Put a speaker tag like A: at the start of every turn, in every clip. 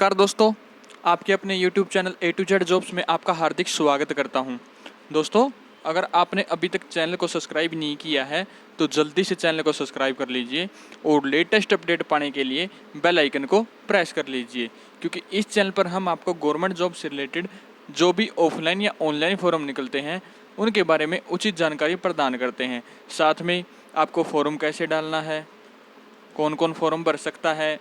A: नमस्कार दोस्तों, आपके अपने YouTube channel A to Z jobs में आपका हार्दिक स्वागत करता हूं। दोस्तों, अगर आपने अभी तक चैनल को सब्सक्राइब नहीं किया है तो जल्दी से चैनल को सब्सक्राइब कर लीजिए और लेटेस्ट अपडेट पाने के लिए बेल आइकन को प्रेस कर लीजिए, क्योंकि इस चैनल पर हम आपको गवर्नमेंट जॉब से रिलेटेड जो भी ऑफलाइन या ऑनलाइन फॉर्म निकलते हैं उनके बारे में उचित जानकारी प्रदान करते हैं। साथ में आपको फॉर्म कैसे डालना है, कौन कौन फॉर्म भर सकता है,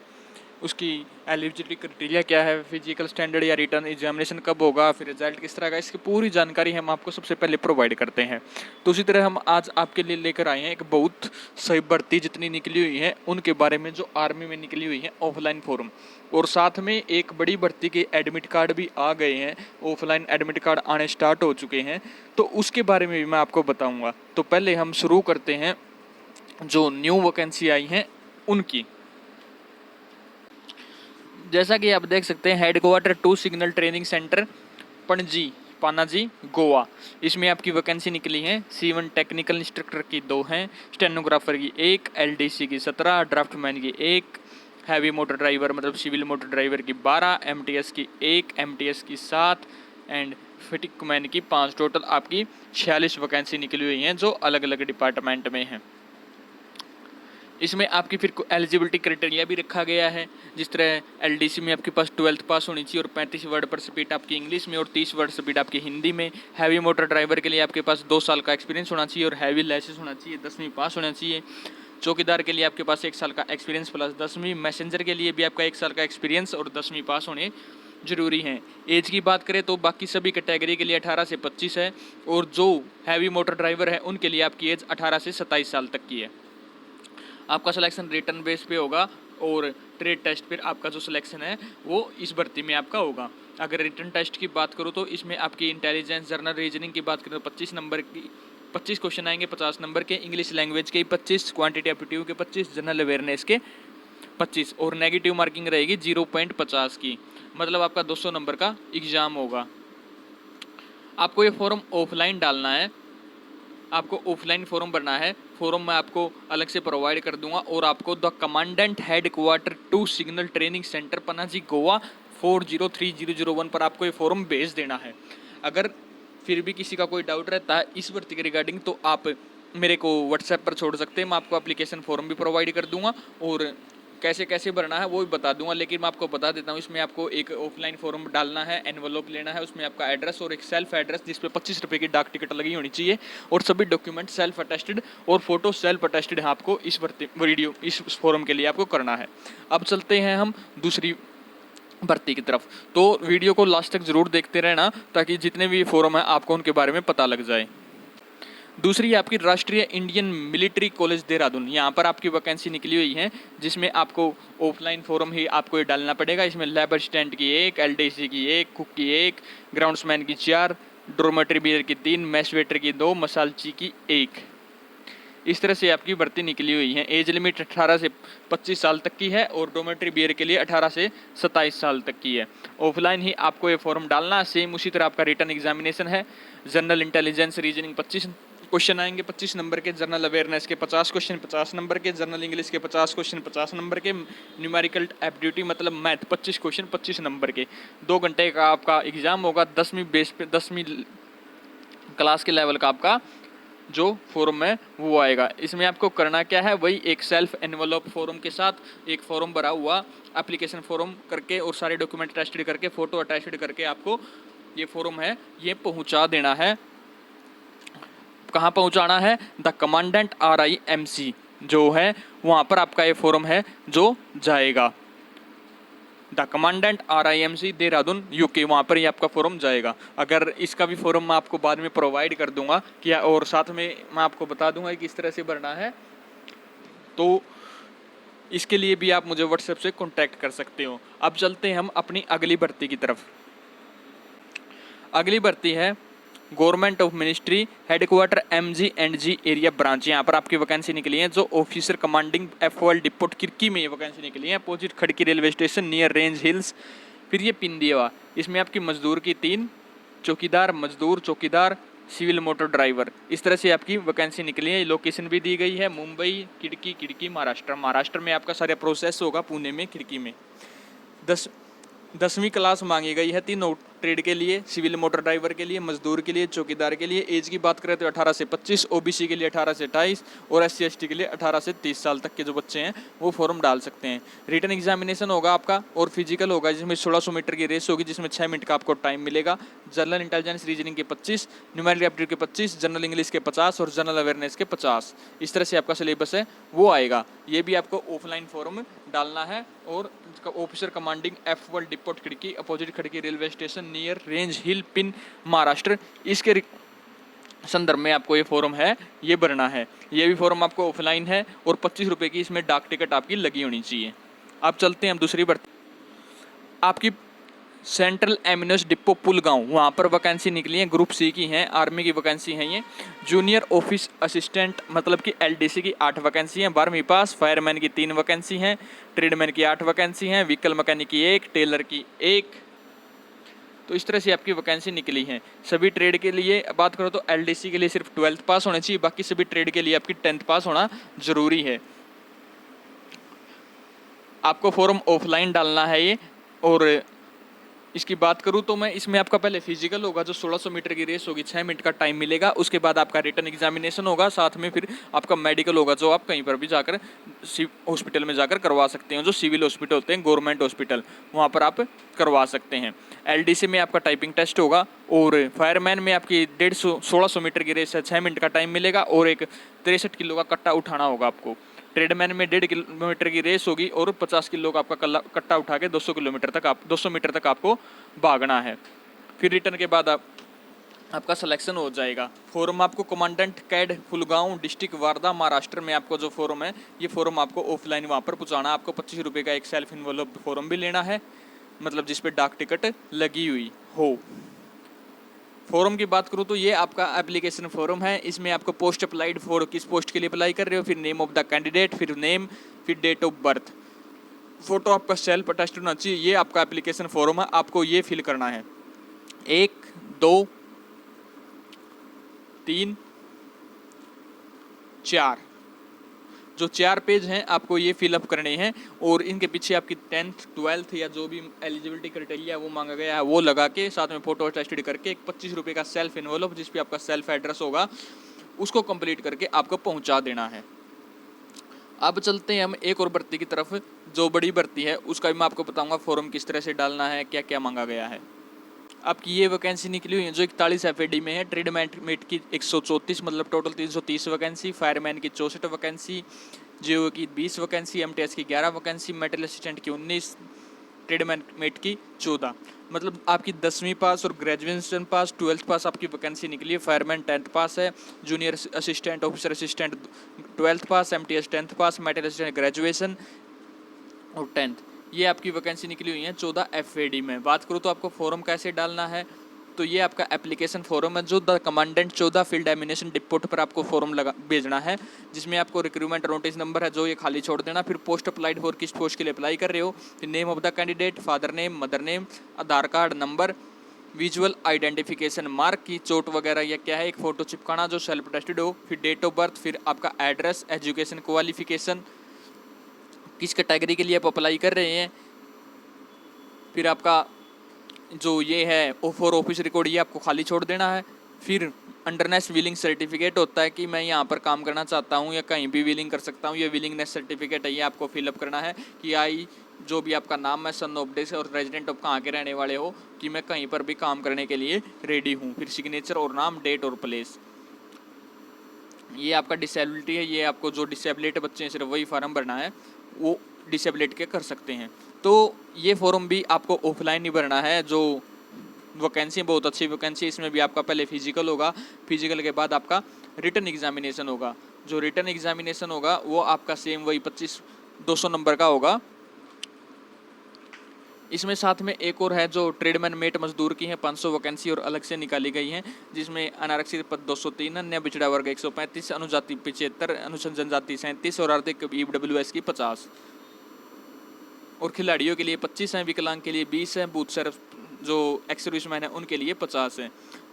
A: उसकी एलिजिबिलिटी क्राइटेरिया क्या है, फिजिकल स्टैंडर्ड या रिटर्न एग्जामिनेशन कब होगा, फिर रिजल्ट किस तरह का, इसकी पूरी जानकारी हम आपको सबसे पहले प्रोवाइड करते हैं। तो उसी तरह हम आज आपके लिए लेकर आए हैं एक बहुत सही भर्ती जितनी निकली हुई है उनके बारे में, जो आर्मी में निकली हुई है ऑफलाइन फॉर्म, और साथ में एक बड़ी भर्ती के एडमिट कार्ड भी आ गए हैं, ऑफलाइन एडमिट कार्ड आने स्टार्ट हो चुके हैं, तो उसके बारे में भी मैं आपको बताऊँगा। तो पहले हम शुरू करते हैं जो न्यू वैकेंसी आई हैं उनकी। जैसा कि आप देख सकते हैं, headquarter 2 signal training centre Panaji Panaji Goa, इसमें आपकी वैकेंसी निकली है। C1 टेक्निकल इंस्ट्रक्टर की 2 हैं, स्टेनोग्राफर की 1, LDC की 17, ड्राफ्टमैन की 1, हैवी मोटर ड्राइवर मतलब सिविल मोटर ड्राइवर की 12, MTS की 1, MTS की 7 एंड फिटिंग मैन की 5। टोटल आपकी 46 वैकेंसी निकली हुई हैं जो अलग अलग डिपार्टमेंट में हैं। इसमें आपकी फिर एलिजिबिलिटी क्राइटेरिया भी रखा गया है, जिस तरह LDC में आपके पास 12th पास होनी चाहिए और 35 वर्ड पर स्पीड आपकी इंग्लिश में और 30 वर्ड स्पीड आपकी हिंदी में। हैवी मोटर ड्राइवर के लिए आपके पास 2 साल का एक्सपीरियंस होना चाहिए और हैवी लाइसेंस होना चाहिए, 10वीं पास होना चाहिए। चौकीदार के लिए आपके पास 1 साल का एक्सपीरियंस प्लस 10वीं। मैसेंजर के लिए भी आपका 1 साल का एक्सपीरियंस और 10वीं पास होने जरूरी हैं। एज की बात करें तो बाकी सभी कैटेगरी के लिए 18 से 25 है, और जो हैवी मोटर ड्राइवर है उनके लिए आपकी एज 18 से 27 साल तक की है। आपका सिलेक्शन रिटर्न बेस पे होगा और ट्रेड टेस्ट पर आपका जो सिलेक्शन है वो इस भर्ती में आपका होगा। अगर रिटर्न टेस्ट की बात करूँ तो इसमें आपकी इंटेलिजेंस जर्नल रीजनिंग की बात करें तो 25 नंबर की 25 क्वेश्चन आएंगे, 50 नंबर के। इंग्लिश लैंग्वेज के 25, क्वांटिटी एप्टीट्यूड के 25, जनरल अवेयरनेस के 25, और नेगेटिव मार्किंग रहेगी 0.50 की, मतलब आपका 200 नंबर का एग्जाम होगा। आपको ये फॉर्म ऑफलाइन डालना है, आपको ऑफलाइन फॉर्म भरना है। फॉर्म मैं आपको अलग से प्रोवाइड कर दूंगा, और आपको the commandant headquarter 2 signal training centre Panaji Goa 403001 पर आपको ये फॉर्म भेज देना है। अगर फिर भी किसी का कोई डाउट रहता है इस भर्ती के रिगार्डिंग तो आप मेरे को व्हाट्सएप पर छोड़ सकते हैं, मैं आपको एप्लीकेशन फॉर्म भी प्रोवाइड कर दूंगा और कैसे कैसे भरना है वो भी बता दूंगा। लेकिन मैं आपको बता देता हूँ, इसमें आपको एक ऑफलाइन फॉर्म डालना है, एनवलप लेना है, उसमें आपका एड्रेस और एक सेल्फ एड्रेस जिस पे 25 रुपये की डाक टिकट लगी होनी चाहिए, और सभी डॉक्यूमेंट सेल्फ अटेस्टेड और फोटो सेल्फ अटेस्टेड है आपको इस वीडियो इस फॉर्म के लिए आपको करना है। अब चलते हैं हम दूसरी भर्ती की तरफ, तो वीडियो को लास्ट तक जरूर देखते रहना ताकि जितने भी फॉर्म है आपको उनके बारे में पता लग जाए। दूसरी आपकी राष्ट्रीय इंडियन मिलिट्री कॉलेज देहरादून, यहाँ पर आपकी वैकेंसी निकली हुई है, जिसमें आपको ऑफलाइन फॉर्म ही आपको ये डालना पड़ेगा। इसमें लेबर स्टैंड की 1, LDC की 1, कुक की 1, ग्राउंड्समैन की 4, डोरमेटरी बियर की 3, मैस वेटर की 2, मसालची की 1। इस तरह से आपकी भर्ती निकली हुई है। एज लिमिट 18 से 25 साल तक की है और डोमेट्री बियर के लिए 18 से 27 साल तक की है। ऑफलाइन ही आपको ये फॉर्म डालना है। सेम उसी तरह आपका रिटर्न एग्जामिनेशन है। जनरल इंटेलिजेंस रीजनिंग 25 क्वेश्चन आएंगे 25 नंबर के, जनरल अवेयरनेस के 50 क्वेश्चन 50 नंबर के, जनरल इंग्लिश के 50 क्वेश्चन 50 नंबर के, न्यूमेरिकल एप्टीट्यूड मतलब मैथ 25 क्वेश्चन 25 नंबर के। 2 घंटे का आपका एग्जाम होगा। 10वीं बेस पे 10वीं क्लास के लेवल का आपका जो फॉर्म है वो आएगा। इसमें आपको करना क्या है, वही एक सेल्फ एनवलप फॉर्म के साथ एक फॉर्म भरा हुआ एप्लीकेशन फॉर्म करके और सारे डॉक्यूमेंट अटैच्ड करके फोटो अटैच्ड करके आपको ये फॉर्म है ये पहुंचा देना है। कहाँ पहुंचाना है, द कमांडेंट RIMC जो है वहाँ पर आपका ये फॉर्म है जो जाएगा। The commandant RIMC Dehradun UK, वहाँ पर ही आपका फॉर्म जाएगा। अगर इसका भी फॉर्म मैं आपको बाद में प्रोवाइड कर दूंगा क्या, और साथ में मैं आपको बता दूंगा कि किस तरह से भरना है, तो इसके लिए भी आप मुझे व्हाट्सएप से कॉन्टैक्ट कर सकते हो। अब चलते हैं हम अपनी अगली भर्ती की तरफ। अगली भर्ती है government of ministry headquarter MG&G area branch, यहाँ पर आपकी वैकेंसी निकली है जो officer commanding FOL depot Kirkee में ये वैकेंसी निकली है, opposite Khadki railway station near range hills. फिर ये पिंदिया, इसमें आपकी मजदूर की 3, चौकीदार मजदूर चौकीदार सिविल मोटर ड्राइवर, इस तरह से आपकी वैकेंसी निकली है। लोकेशन भी दी गई है मुंबई, खिड़की महाराष्ट्र में आपका सारा प्रोसेस होगा, पुणे में खिड़की में। 10वीं क्लास मांगी गई है तीनों ट्रेड के लिए, सिविल मोटर ड्राइवर के लिए, मजदूर के लिए, चौकीदार के लिए। एज की बात करें तो 18 से 25, ओबीसी के लिए 18 से 28 और एससी एसटी के लिए 18 से 30 साल तक के जो बच्चे हैं वो फॉर्म डाल सकते हैं। रिटन एग्जामिनेशन होगा आपका और फिजिकल होगा जिसमें 1600 मीटर की रेस होगी, जिसमें 6 मिनट का आपको टाइम मिलेगा। जनरल इंटेलिजेंस रीजनिंग के 25, न्यूमेरिकल एप्टीट्यूड के 25, जनरल इंग्लिश के 50 और जनरल अवेयरनेस के 50। इस तरह से आपका सिलेबस है वो आएगा। ये भी आपको ऑफलाइन फॉर्म डालना है। और ऑफिसर कमांडिंग F1 डिपोट खिड़की, अपोजिट खिड़की रेलवे स्टेशन, नियर रेंज हिल पिन, महाराष्ट्र। इसके संदर्भ में आपको ये फॉर्म है ये भरना है। ये भी फॉर्म आपको ऑफलाइन है और 25 रुपये की इसमें डाक टिकट आपकी लगी होनी चाहिए। आप चलते हैं हम दूसरी भर्ती, आपकी सेंट्रल एमिनस डिपो पुलगांव, वहाँ पर वैकेंसी निकली है, ग्रुप सी की हैं, आर्मी की वैकेंसी है ये। जूनियर ऑफिस असिस्टेंट मतलब कि एलडीसी की 8 वैकेंसी हैं, 12वीं पास। फायरमैन की 3 वैकेंसी हैं, ट्रेडमैन की 8 वैकेंसी हैं, व्हीकल मैकेनिक की 1, टेलर की 1। तो इस तरह से आपकी वैकेंसी निकली है। सभी ट्रेड के लिए बात करो तो एलडीसी के लिए सिर्फ 12th पास होना चाहिए, बाकी सभी ट्रेड के लिए आपकी 10th पास होना जरूरी है। आपको फॉर्म ऑफलाइन डालना है ये। और इसकी बात करूँ तो मैं इसमें आपका पहले फिजिकल होगा जो 1600 मीटर की रेस होगी, 6 मिनट का टाइम मिलेगा। उसके बाद आपका रिटन एग्जामिनेशन होगा, साथ में फिर आपका मेडिकल होगा जो आप कहीं पर भी जाकर हॉस्पिटल में जाकर करवा सकते हैं, जो सिविल हॉस्पिटल होते हैं, गवर्नमेंट हॉस्पिटल, वहाँ पर आप करवा सकते हैं। एलडीसी में आपका टाइपिंग टेस्ट होगा। और फायरमैन में आपकी 1600 मीटर की रेस है, 6 मिनट का टाइम मिलेगा और एक 63 किलो का कट्टा उठाना होगा आपको। ट्रेडमैन में 1.5 किलोमीटर की रेस होगी और 50 किलो का आपका कट्टा उठा के 200 मीटर तक आपको भागना है। फिर रिटर्न के बाद आपका सिलेक्शन हो जाएगा। फॉर्म आपको commandant CAD Pulgaon district Wardha Maharashtra में आपको जो फॉर्म है ये फॉर्म आपको ऑफलाइन वहाँ पर पहुँचाना। आपको 25 रुपये का एक सेल्फ इन्वॉल्व फॉर्म भी लेना है, मतलब जिस पे डाक टिकट लगी हुई हो। फॉर्म की बात करूँ तो ये आपका एप्लीकेशन फॉर्म है। इसमें आपको पोस्ट अप्लाइड फॉर किस पोस्ट के लिए अप्लाई कर रहे हो, फिर नेम ऑफ द कैंडिडेट, फिर नेम, फिर डेट ऑफ बर्थ, फोटो आपका सेल्फ अटेस्ट होना चाहिए। ये आपका एप्लीकेशन फॉर्म है, आपको ये फिल करना है। 1 2 3 4 जो 4 पेज हैं आपको ये फिलअप करने हैं। और इनके पीछे आपकी 10th 12th या जो भी एलिजिबिलिटी क्राइटेरिया वो मांगा गया है वो लगा के साथ में फोटो अटेस्टेड करके एक 25 रुपये का सेल्फ इन्वॉल्व जिस पे आपका सेल्फ एड्रेस होगा उसको कंप्लीट करके आपको पहुंचा देना है। अब चलते हैं हम एक और भर्ती की तरफ, जो बड़ी भर्ती है उसका भी मैं आपको बताऊंगा फॉर्म किस तरह से डालना है, क्या क्या मांगा गया है। आपकी ये वैकेंसी निकली हुई है जो 41 FAD में है। ट्रेडमेट की 134 मतलब टोटल 330 वैकेंसी, फायरमैन की 64 वैकेंसी, जियो की 20 वैकेंसी, MTS की 11 वैकेंसी, मेटल असिस्टेंट की 19, ट्रेडमेट की 14। मतलब आपकी 10वीं पास और ग्रेजुएशन पास 12th पास आपकी वैकेंसी निकली है। फायरमैन 10th पास है, junior assistant officer assistant 12th पास, MTS 10th पास, मेटल असिस्टेंट ग्रेजुएशन और 10th। ये आपकी वैकेंसी निकली हुई है 14 FAD में। बात करूँ तो आपको फॉर्म कैसे डालना है, तो ये आपका एप्लीकेशन फॉर्म है जो the commandant 14 field ammunition depot पर आपको फॉर्म भेजना है, जिसमें आपको रिक्रूटमेंट नोटिस नंबर है जो ये खाली छोड़ देना। फिर पोस्ट अप्लाइड फॉर किस पोस्ट के लिए अप्लाई कर रहे हो, फिर name of the candidate, father name, mother name, Aadhaar card number, visual identification mark की चोट वगैरह या क्या है, एक फ़ोटो चिपकाना जो सेल्फ अटेस्टेड हो, फिर डेट ऑफ बर्थ, फिर आपका एड्रेस, एजुकेशन क्वालिफिकेशन, किस कैटेगरी के लिए आप अप्लाई कर रहे हैं, फिर आपका जो ये है फॉर ऑफिस रिकॉर्ड ये आपको खाली छोड़ देना है। फिर अंडरनेस विलिंग सर्टिफिकेट होता है कि मैं यहाँ पर काम करना चाहता हूँ या कहीं भी विलिंग कर सकता हूँ, ये विलिंगनेस सर्टिफिकेट है, ये आपको फिलअप करना है कि आई जो भी आपका नाम है, सन ऑफ डेज और रेजिडेंट ऑफ कहाँ के रहने वाले हो, कि मैं कहीं पर भी काम करने के लिए रेडी हूँ। फिर सिग्नेचर और नाम, डेट और प्लेस। ये आपका डिसेबिलिटी है, ये आपको जो डिसेबिलिटी बच्चे हैं सिर्फ वही फार्म भरना है, वो डिसेबिलिटी के कर सकते हैं। तो ये फॉर्म भी आपको ऑफलाइन ही भरना है। जो वैकेंसी बहुत अच्छी वैकेंसी, इसमें भी आपका पहले फिजिकल होगा, फिजिकल के बाद आपका रिटन एग्जामिनेशन होगा। जो रिटन एग्जामिनेशन होगा वो आपका सेम वही 200 नंबर का होगा। इसमें साथ में एक और है जो ट्रेडमैन मेट मजदूर की है 500 वैकेंसी और अलग से निकाली गई हैं, जिसमें अनारक्षित पद 203, अन्य पिछड़ा वर्ग 135, अनुजाति 75, अनुसूचित जनजाति 37 और आर्थिक EWS की 50। और खिलाड़ियों के लिए 25 हैं, विकलांग के लिए 20 हैं, बूथ सर्व जो एक्स सर्विसमैन हैं उनके लिए 50 हैं।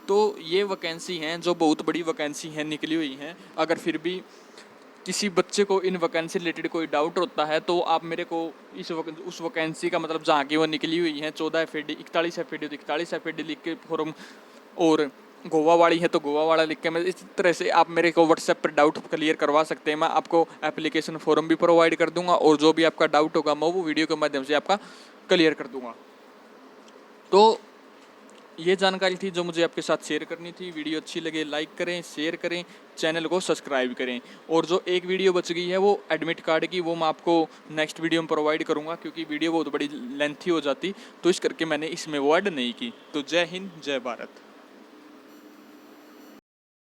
A: तो ये वैकेंसी हैं जो बहुत बड़ी वैकेंसी हैं निकली हुई हैं। अगर फिर भी किसी बच्चे को इन वैकेंसी रिलेटेड कोई डाउट होता है तो आप मेरे को उस वैकेंसी का मतलब जहाँ की वो निकली हुई है 14 FAD 41 FAD तो 41 FAD लिख के फॉर्म, और गोवा वाली है तो गोवा वाला लिख के, मैं इस तरह से आप मेरे को व्हाट्सएप पर डाउट क्लियर करवा सकते हैं। मैं आपको एप्लीकेशन फॉर्म भी प्रोवाइड कर दूंगा और जो भी आपका डाउट होगा मैं वो वीडियो के माध्यम से आपका क्लियर कर दूंगा। तो ये जानकारी थी जो मुझे आपके साथ शेयर करनी थी। वीडियो अच्छी लगे लाइक करें, शेयर करें, चैनल को सब्सक्राइब करें। और जो एक वीडियो बच गई है वो एडमिट कार्ड की, वो मैं आपको नेक्स्ट वीडियो में प्रोवाइड करूंगा क्योंकि वीडियो बहुत बड़ी लेंथी हो जाती, तो इस करके मैंने इसमें वो ऐड नहीं की। तो जय हिंद, जय भारत।